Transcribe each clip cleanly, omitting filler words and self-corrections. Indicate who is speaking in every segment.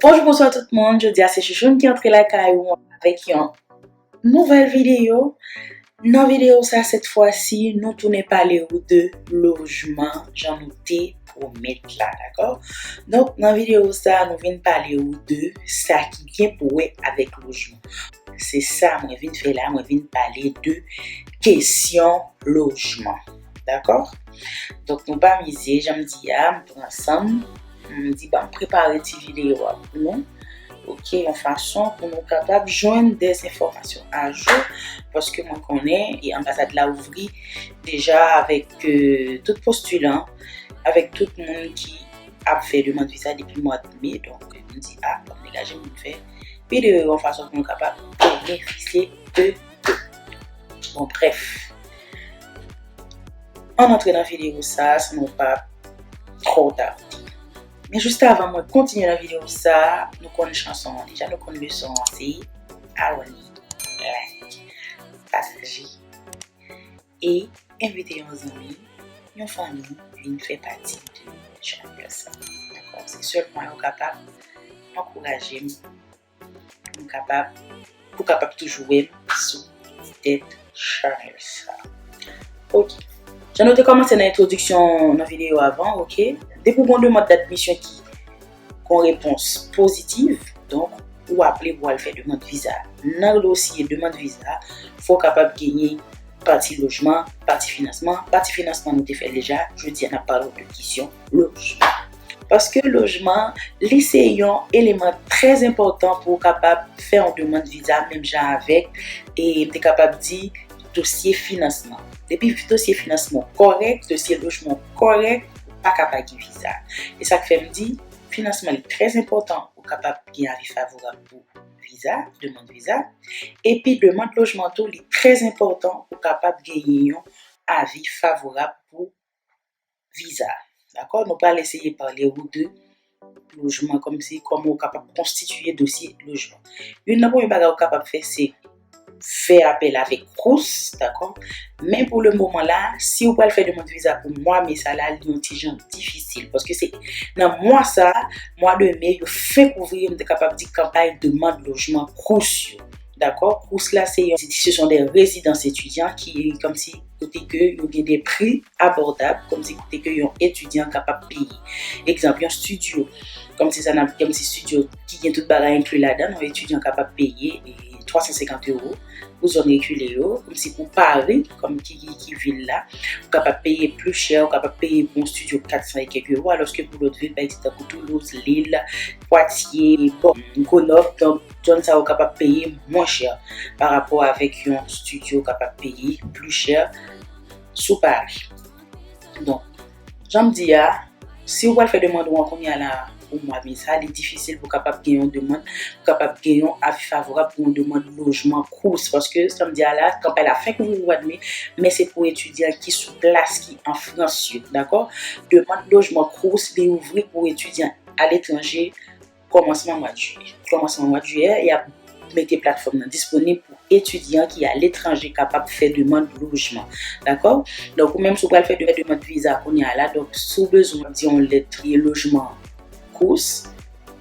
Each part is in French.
Speaker 1: Bonjour, bonsoir tout le monde. Je dis à ces chouchounes qui entrent la caillou avec une nouvelle vidéo. Dans la vidéo, ça, cette fois-ci, nous tournons parler de logement. J'en ai pour mettre là, d'accord? Donc, dans la vidéo, ça, nous venons parler de ça qui vient pour avec logement. C'est ça, moi, je viens faire là, moi, je viens parler de question logement. D'accord? Donc, nous pas miser, je me dis, nous ensemble. On me dit, préparer cette vidéo pour nous. Ok, en façon pour nous capables de joindre des informations à jour. Parce que moi, je connais, et l'ambassade l'a ouvert déjà avec tout postulant, avec tout le monde qui a fait demande de visa depuis le mois de mai. Donc, je me dis, comme dégager, je me fais vidéo en façon pour nous capables de bénéficier de. Bon, bref. On entre dans la vidéo, ça n'est pas trop tard. Mais juste avant de continuer la vidéo, ça, nous connaissons une chanson. Déjà, nous connaissons c'est Awani, like, partager et inviter nos amis, nos familles, une fait partie de chaque personne. D'accord? C'est seulement nous capable d'encourager, nous capable toujours sous cette channel. Ok. J'ai noté commencer l'introduction dans la vidéo avant, ok? Dès que vous demande d'admission qui ont réponse positive, donc, ou appelez pour faire demande de visa. Dans le dossier demande de visa, il faut capable de gagner partie logement, partie financement. Partie financement, nous fait déjà, je dis, on a parlé de question logement. Parce que logement, c'est un élément très important pour capable faire une demande de visa, même déjà avec, et être capable de dire dossier financement. Depuis dossier financement correct, dossier logement correct, pas capable de visa. Et ça fait me dire, financement est très important pour capable de avis favorable pour visa, demande visa. Et puis demande logement est très important pour capable de gagner un avis favorable pour visa. D'accord? Nous pas essayer de parler de logement comme si comment on capable de constituer dossier logement. Une première chose capable de faire c'est faire appel avec Crous, d'accord? Mais pour le moment là, si vous pouvez faire demande de visa pour moi, mais ça là, c'est un petit genre difficile parce que c'est dans mois de mai, je fais couvrir, je suis capable de dire campagne de demande de logement Crous, d'accord? Crous là, ce sont des résidences étudiants qui comme si côté que ils ont des prix abordables, comme si côté que ils ont étudiants capables de payer. Exemple, un studio, comme si ça n'a comme si studio qui vient tout bagage inclus là-dedans, un étudiant capable de payer 350 € pour zone reculée, comme si pour Paris, comme qui ville là, vous capable de payer plus cher, vous capable de payer pour un studio 400 et quelques euros, alors que pour l'autre ville, par exemple, pour Toulouse, Lille, Poitiers, Grenoble, donc zone ça vous capable de payer moins cher par rapport avec un studio capable de payer plus cher sous Paris. Donc, j'en me dis, si vous voulez faire demande ou on y a là, pour moi, mais ça, c'est difficile pour capable de gagner une demande, pour capable de gagner un avis favorable pour une demande de logement Crous. Parce que, ça me dit là, quand elle a fait que vous admettez, mais c'est pour étudiants qui sont place, qui en France, d'accord? Demande de logement Crous, les ouvrir pour étudiants à l'étranger, commencement mois de juillet. Commencement mois de juillet, il y a mettez plateforme disponible pour étudiants qui à l'étranger capable de faire demande de logement, d'accord? Donc même si vous voulez faire demande de visa on y a là, donc sous besoin disons lettre logement course,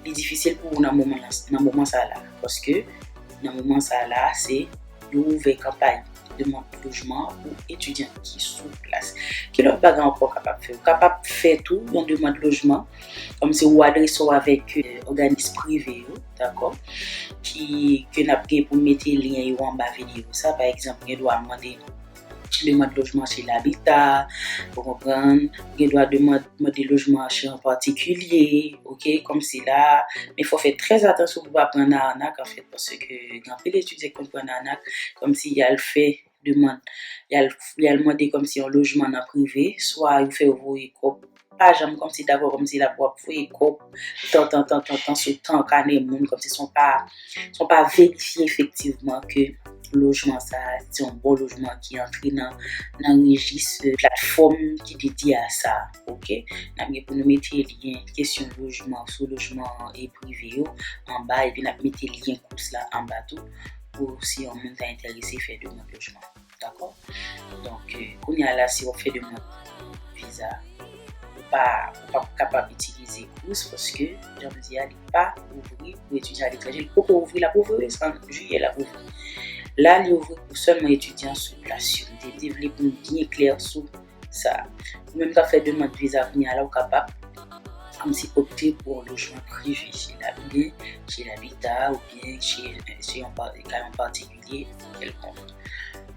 Speaker 1: c'est difficile pour nous dans moment ça là parce que dans moment ça là c'est l'ouvrir campagne de demande de logement pour étudiants qui sont sur place. Quel autre bagage encore capable de faire tout on demande de logement comme si vous adressez avec organisme privé, d'accord, qui que n'a pas pour mettre lien en bas vidéo ça par exemple on doit demander demande de logement chez l'habitat, pour comprendre, on doit demander logement chez un particulier, ok, comme c'est là, mais il faut faire très attention pour ne pas prendre un arnaque en fait, parce que quand les étudiants comprennent un arnaque, comme s'il y a le fait demande, il y a le demandé comme si un logement en privé, soit il fait ouvrir pas jamais comme si d'abord comme si la boîte fouille cop tant sur temps cané monde comme si sont pas vérifiés effectivement que logement ça c'est un bon logement qui entre dans un registre plateforme qui dédié à ça, ok, pour nous mettre lien question logement sous logement et privé en bas et puis nous mettre lien course là en bas tout pour si on est intéressé faire demande logement, d'accord. Donc on y a là si on fait demande visa pas capable d'utiliser Crous parce que j'en dis elle n'est pas ouvert pour étudiants à l'étranger. Il faut ouvrir la pauvreté en juillet la pauvreté. Là, il ouvre pour seulement étudiants sur place. Il développe bien clair sur ça. Même quand fait demande de visa venir là, capable comme si opter pour un logement privé chez l'habitat ou bien chez un cas en particulier quelconque.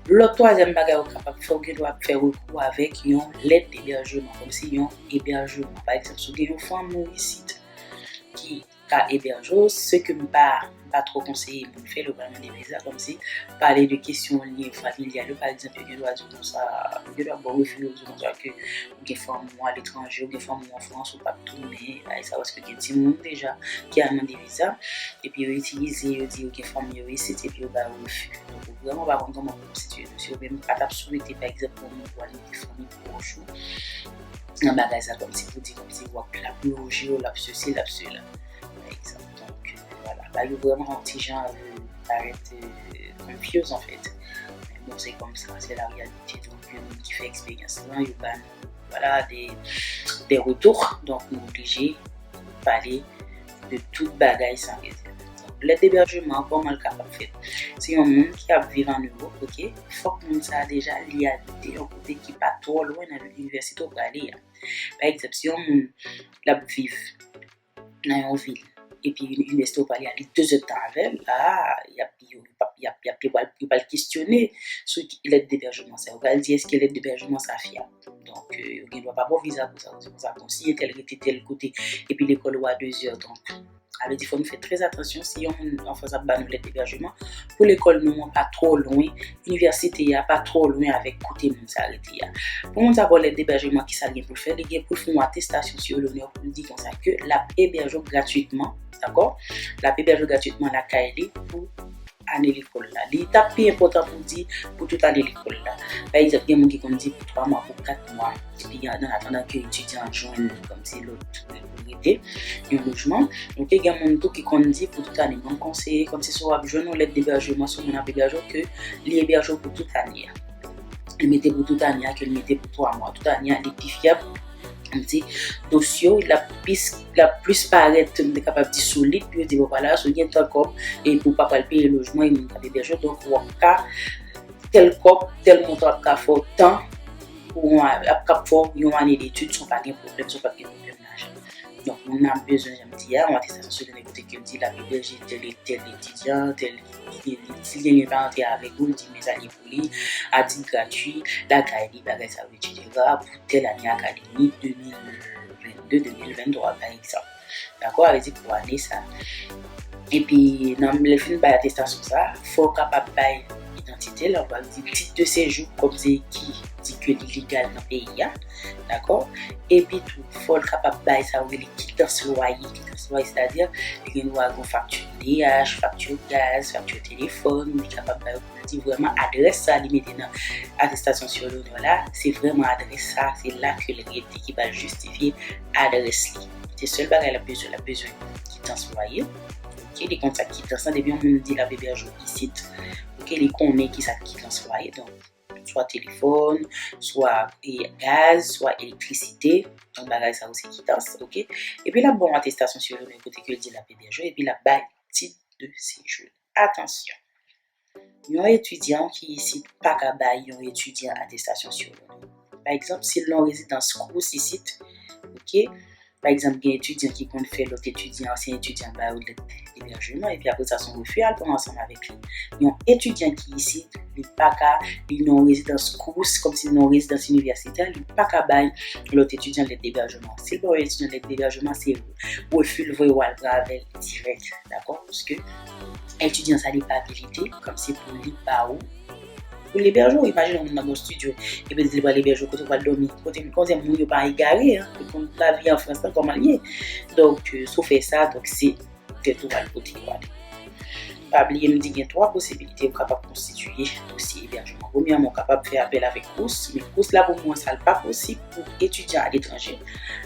Speaker 1: Le troisième bagage capable doit faire recours avec une lettre d'hébergement comme si un hébergement par exemple si une femme ici qui a hébergé ce que pas trop conseillé pour faire le paiement des visas comme si parler de questions liées familiales par exemple je dois dire comme ça je dois bon refuser comme ça que des femmes à l'étranger ou des femmes en France ou pas tourner ça parce que il y a des monde déjà qui a demandé visa et puis utiliser dire que femmes ici et puis bah refus donc vraiment pas comment situer si vous même pas souhaiter par exemple pour aller des familles proches un bagage comme si vous dites comme si vous la biologie ou la ceci la cela par exemple. Voilà, là, il y a vraiment un petit genre paraître confuse en fait. Mais bon, c'est comme ça, c'est la réalité. Donc, qui fait expérience là, il y a voilà, des retours. Donc, nous sommes obligés de parler de toute bagaille sans réserve. Donc, l'aide d'hébergement, comment le capable de faire? C'est un monde qui a vécu en Europe, ok? Il faut que nous ça déjà lié à un côté qui n'est pas trop loin de l'université pour aller. Par exemple, si on vit dans une ville, et puis l'université va aller 2 heures de temps avec là il y a le questionner sur l'aide d'hébergement ça va dire est-ce que l'aide d'hébergement ça fiable donc il ne doit pas avoir visa pour ça conseiller tel côté et puis l'école va à 2 heures donc avec il faut nous faire très attention si on fait ça ban l'aide d'hébergement pour l'école non pas trop loin l'université il y a pas trop loin avec côté monde ça arrêter pour on avoir l'aide d'hébergement qui ça pour faire les pour faire une attestation sur l'honneur pour dire comme ça que la héberge gratuitement. D'accord? La héberge gratuitement la CAED pour aller à l'école là. L'étape plus importante pour dire pour tout aller à l'école là. Par exemple, il y a des gens qui dit pour 3 mois, pour 4 mois, et puis en attendant que l'étudiant joigne comme c'est l'autre priorité, un logement. Donc il y a des gens qui dit pour toute année. Donc conseiller comme si soit besoin de l'aide d'hébergement sur mon hébergement que l'héberge pour toute année. Il mettait pour toute année, qu'il mettait pour 3 mois. Toute année, il est plus fiable. Dossier la plus paraître capable de solide puis dire voilà so bien tel comme et pour pas payer le logement et mon hébergement donc on cas tel cop tel montant à fort temps pour cap fort une année d'études sont pas de problème sont pas de problème donc on a besoin j'aime dire on attestation sur le côté que dit la héberger tel étudiant tel s'il y a une parenté avec vous dit mes amis pour lui à titre gratuit la CAED bagage ça etc pour telle année académique 2022-2023 par exemple d'accord avec pour année ça et puis dans le film par attestation ça faut capable bail identité là on va dire titre de séjour comme c'est qui dit que illégal dans le pays d'accord et puis tout faut capable bail ça ou les quittance loyer c'est-à-dire il y a une facture DH facture gaz facture téléphone il est capable de dire vraiment adresse ça limiter dans attestation sur l'honneur là c'est vraiment adresse ça c'est là que le réalité qui va justifier adresse c'est seul bagage la besoin quittance loyer ok les contacts quittance ça devient on dit la hébergement ici ok les connaît qui ça quittance loyer donc soit téléphone, soit gaz, soit électricité, donc bagage ça aussi quittance, ok. Et puis la bonne attestation sur le côté que dit la PDG et puis la bail titre de séjour. Attention, il y a un étudiant qui ici pas qu'à bail, un étudiant attestation sur le. Par exemple, si l'on résidence course ici, ok. Par exemple, il y a un étudiant qui compte faire l'autre étudiant, ancien étudiant bah ou l'hébergement et puis après ça son refus pour ensemble avec lui. Il y a un étudiant qui ici il pas qu'à il non résidence course comme si non résidence universitaire, il pas qu'à bail l'autre étudiant l'hébergement. Si le étudiant l'hébergement c'est refus le voir avec direct, d'accord? Parce que étudiant ça n'est pas habilité comme c'est pour lui pas où pour l'hébergement, imagine on est dans un studio et puis il va l'héberger quand on va dormir quand on n'est pas égaré hein pour la vie en France comme allié donc sauf faire ça donc c'est tout va le côté pas oublier nous dit qu'il y a 3 possibilités pour capable constituer dossier hébergement premièrement capable de faire appel avec course mais course là pour moi ça n'est pas possible pour étudiants à l'étranger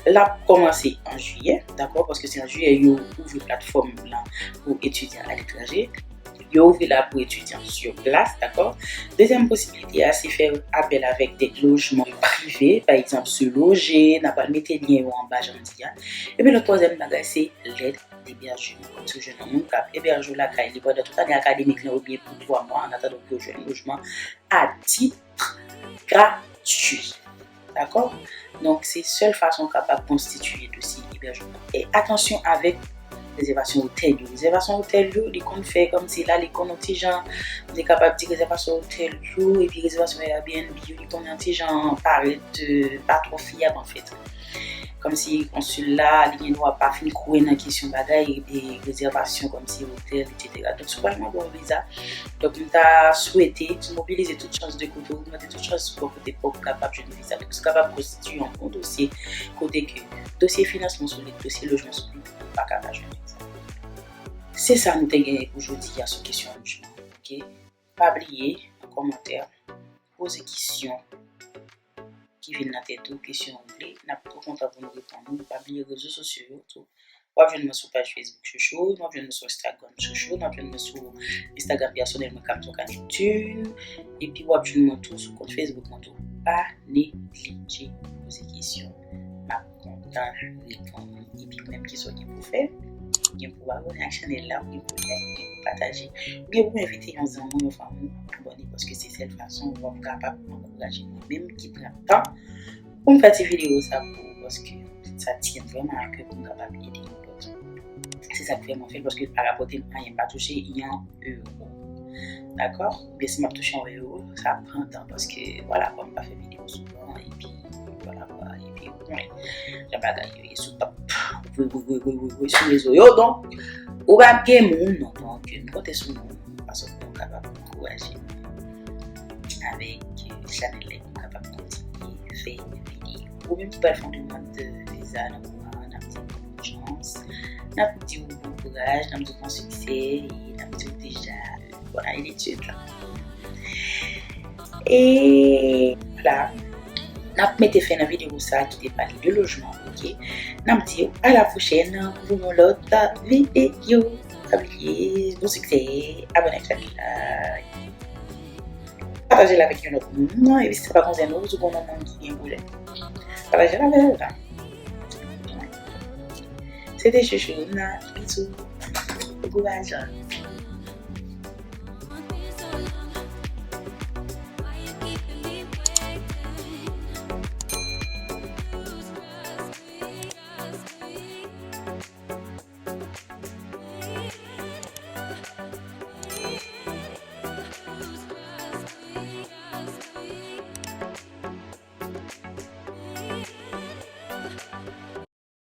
Speaker 1: là commencer en juillet d'accord parce que c'est en juillet ils ouvrent plateforme là pour étudiants à l'étranger Yo ouvre là pour étudiants sur place, d'accord? Deuxième possibilité, c'est faire appel avec des logements privés, par exemple se loger, n'a pas le mettre lien en bas, j'en dis. Et puis le troisième bagage, c'est l'aide d'hébergement. Comme si je n'ai pas héberger la caille libre de toute année académique ou bien pour 3 mois en attendant que je un logement à titre gratuit. D'accord? Donc, c'est seule façon capable de constituer le dossier hébergement. Et attention avec réservation hôtel. Réservation hôtel, les comptes fait comme si là, les comptes anti-gens, vous êtes capable de dire réservation hôtel, et puis réservation Airbnb, les comptes anti-gens paraît pas trop fiable en fait. Comme si consulat, il n'y a pas fini courir dans la question bagaille et réservation comme si hôtel, etc. Donc, c'est vraiment bon visa. Donc, on t'a souhaité mobiliser toutes chances de côté, augmenter toutes chances pour côté pour capable de visa. Donc, c'est capable de constituer un bon dossier, côté que dossier financement solide, dossier logement solide, pas capable de visa. C'est ça nous t'ai gagné aujourd'hui à cette question logement. Ok? Pas oublier en commentaire, poser questions qui viennent dans tête ou questions anglais, n'a pas trop content pour nous répondre. Pas oublier les réseaux sociaux tout. Ou venir sur page Facebook Chouchou, ou venir sur Instagram Chouchou, ou venir sur Instagram personnellement comme ton Neptune, et puis ou venir tout sur compte Facebook tout. Pas négliger poser questions. Pas content répondre et puis même qui sont pour faire. Bien pour abonner à la chaîne là, bien pour liker, pour partager, bien pour inviter les amis, les familles à abonner parce que c'est cette façon où on est capable d'encourager moi-même qui prend le temps pour me faire ces vidéos ça parce que ça tient vraiment à cœur pour me capable d'aider les autres. C'est ça que vraiment fait parce que par rapport à rien pas touché un euro. D'accord? Bien si m'a touché un euro, ça prend temps parce que voilà, on pas fait vidéo souvent et puis voilà et puis ouais, j'ai pas gagné sous top. Oui, sur les réseaux. Donc, on va bien mon nom. Donc, nous comptons sur nous parce qu'on est capable d'encourager avec Chanel, on est capable de continuer, faire des vidéos. Ou même si pas le fond du monde de visa, on a petit bonne chance, on a petit bon courage, on a petit bon succès, on a petit déjà, voilà, il est là. Et voilà. N'a mettez fin la vidéo ça qui te parle de logement, ok? N'a dit à la prochaine pour mon autre vidéo. Oubliez, bon succès, abonnez-vous à la chaîne, partagez-la avec un autre monde et si c'est pas comme ça nous vous bon moment qui vient bouger. Partagez-la avec l'autre. C'était Chouchou, bisous, courage.